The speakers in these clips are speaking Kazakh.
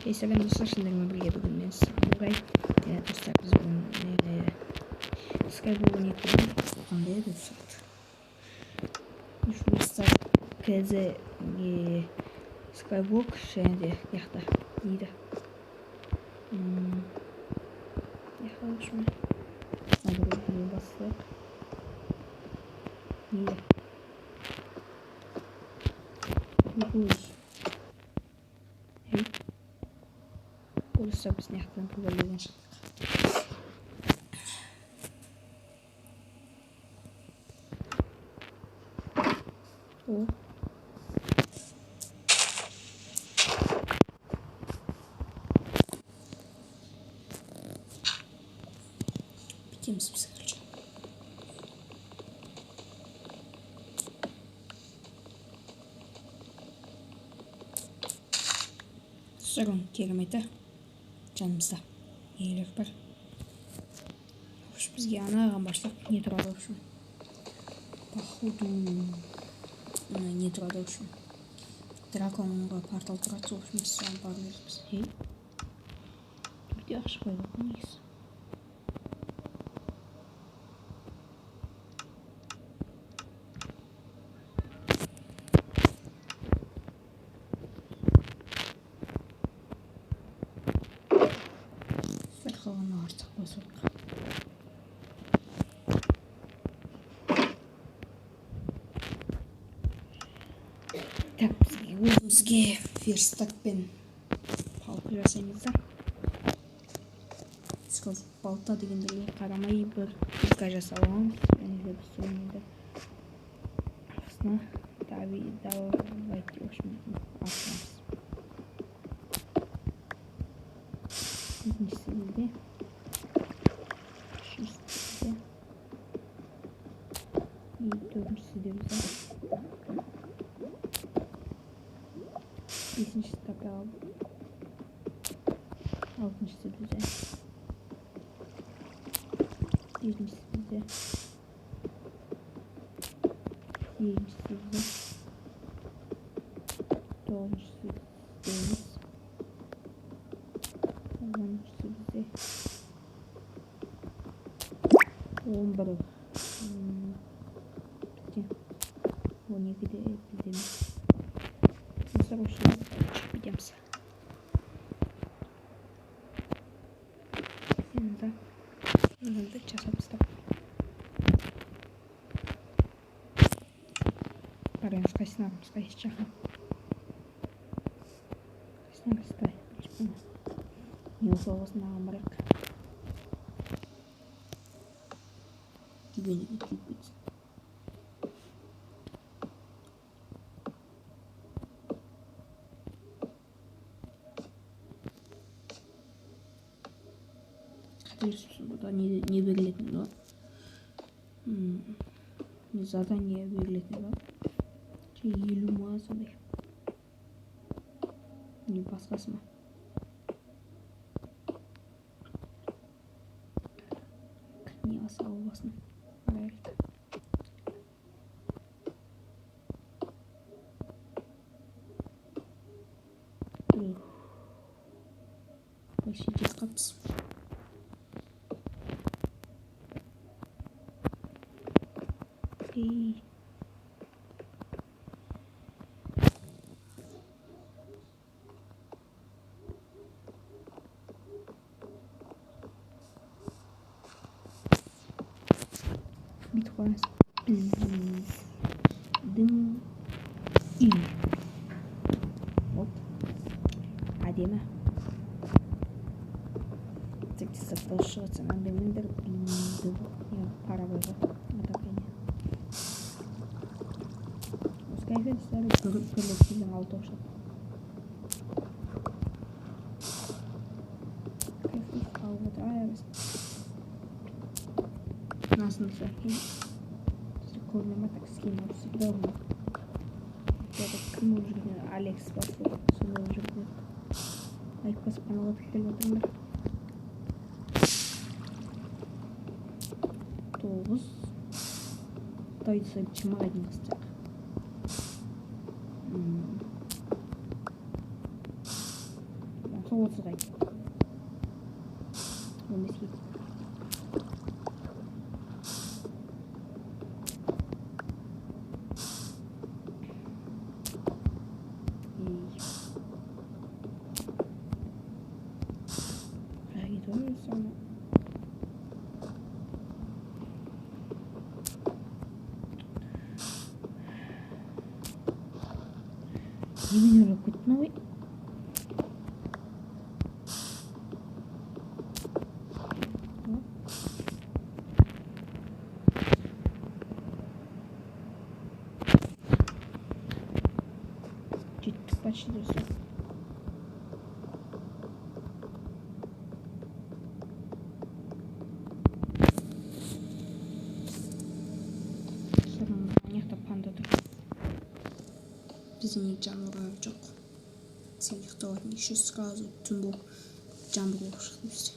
Сәлем достар, шындармен бірге бүгін мен Самурай. Достар, біз бүгін Skywalk ойнайтын қандай еді сұрады. Достар, қазір Skywalk және де яқта нейді. Яқта өшіме. Надыр өтіне басылық. Нейді. Өкіліз. Dostlar biz ne yaptığını kullanıyoruz. O. Bitimiz bir sıkıntı. Sorun kelimede. Жанымызда елер бар. Бізге анаған башлап не тұрады үшін. Походу не тұрады үшін. Драконға портал тұрады сол үшін біз соған бармаймыз. Түрде ақша қойдық негізі. Қалғаны артық басып. Так, өзімізге верстакпен палка жасаймыз да. Балта дегендерге қарамай бір пилка жасалғанбыз. Және де біз соңында арасына давайте ашамыз. Üçüncüsü de üçüncüsü de dördüncüsü de güzel. Beşincisi tabi aldım. Altıncısı güzel. Yedincisi güzel. Yedincisi güzel. Dokuzuncusu güzel. Bize 11 12'de epidemi. Mesela başlayalım. Çıkmayacağımsa. Yanında çasapızda. Parayımız kaçınarımız kaçacağım. Kaçınarımız kaçacağım. Не соғысын амырық. Тебе не кипится. Burada ne belirledin o? Задание belirledin o? Елу ма сондай. Не басқасы ма? Не асалбасын. Барайық. Почти жеткапсыз. Bitcoin біздің үй. Оп. Әдемі. Текті сақтау шығытсын. Әндемендер парабойға. Отопление. Пускай фенстері көрлексіздің алты оқшат. Кайфлық қалып отырайыз. Насында сәккен. Көрінема так скинул всегда у них. Я так кім ол жүрген Алекс бар сол. Сонда ол жүрген. Айықпасып қанала тікеліп отырмын. 9. Тойды чымағайдың қыстық. Соғылсы қайт. 15 кет. Именно любопытный. Чуть почти все. Нехто панда тұр. Біздің ек жануарлар жоқ. Сен ұйықтаватың еще сразу түн болып жаңбыр болып шықты бізде.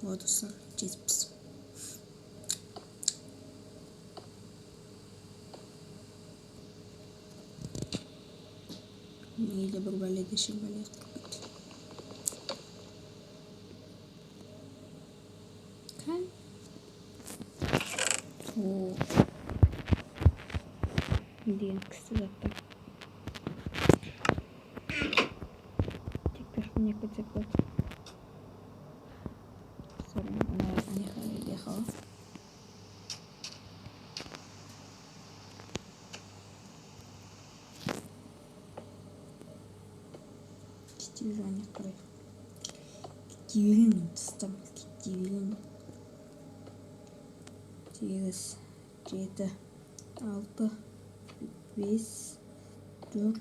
О, достар, жетіппіз. Нейлі бір бәледе шын бәле қылып кетті. Кән? Ооо. Деген кісі жатты. Тек першіне көтсек болды. Сорым, она ехала. Стилизание второй. Кетті достар, кетті. 8, 7, 6, 5, 4,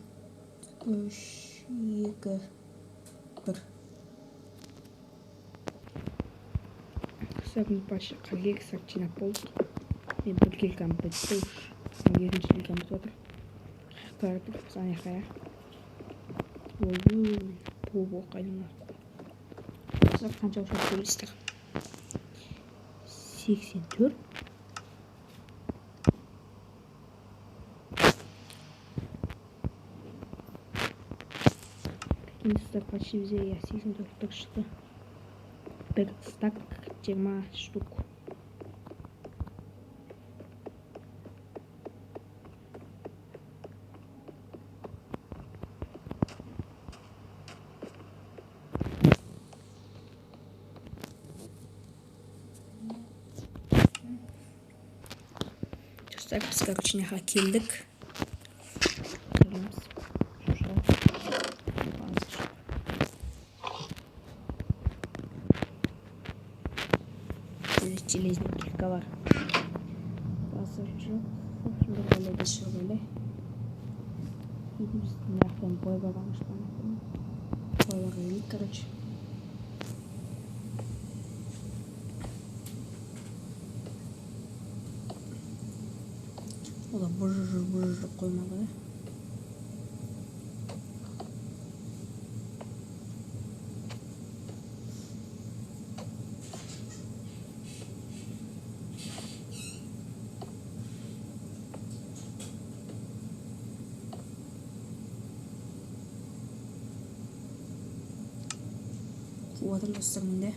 3, 2, 1. Сәбін башы қалек сақчина болды. Мен бір келгім бітті ұш. Екінші келгім бітті отыр. Қақтарды сәне қая. Ой-ой, бұл қайдың. Сақ қанша ұшақ көрістік. 84. Стак почти везде я 84 шықты. Бір стак 20 штук. Достар, біз короче неға келдік. Железненький ковар. Басып жоқ. Бір бәледе шығып әлі. Біз мәрттен бой бағамыш бәлі. Бойларға елік, короче. Ода бұжыр қоймады. Қуатын достар менде.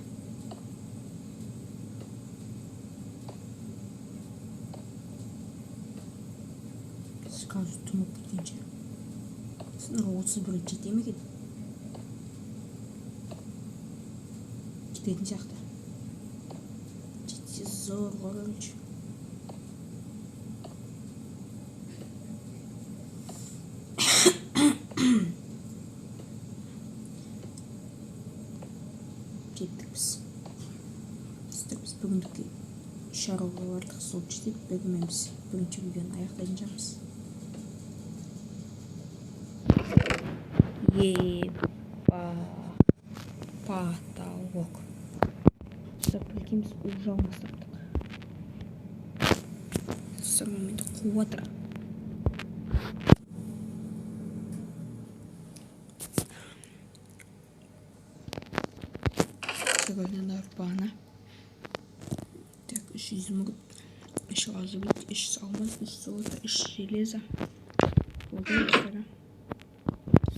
Қазір тұмып кеткенше. Сынға 31 жете ме екен? Кететін сияқты. Жетсе зор короче. Біз бүгіндікке шаруаға бардық, сол жетеді. Бүгін біз бірінші видеоны аяқтайтын шығармыз. Потолок. Прикиньте, ужал настаптық. Сол моментте қуатыр. Сегодня нарбана. Так, еще изумруд, еще азурит, еще алмаз, еще золото, еще железо. О, достар.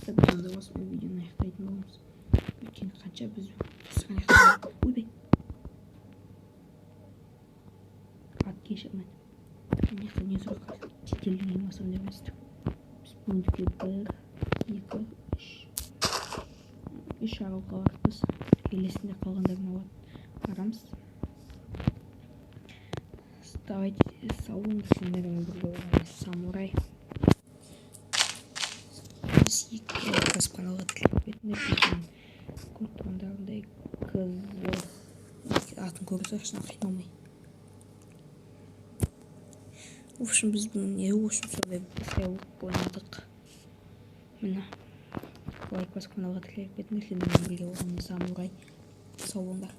Біз осымен видеоны аяқтайтын боламыз. Өйткені қанша біз ойбай ат кешірмен аяқта не сұрақ шетелден емасам деп естіп. Біз бүгіндікке 1, 2, 3 аралға барыппыз. Келесінде қалғандарына барамыз. Давайте салон сендермен бірге оламыз. Самурай. Біз екі басып каналға тіліп бетінде контурларындай атын көрсе шын қиналмай. В общем, біз не үшін сондай ойнадық. Міне лайк басып каналға тіліп бетінде сендермен бірге оламыз. Самурай салондар.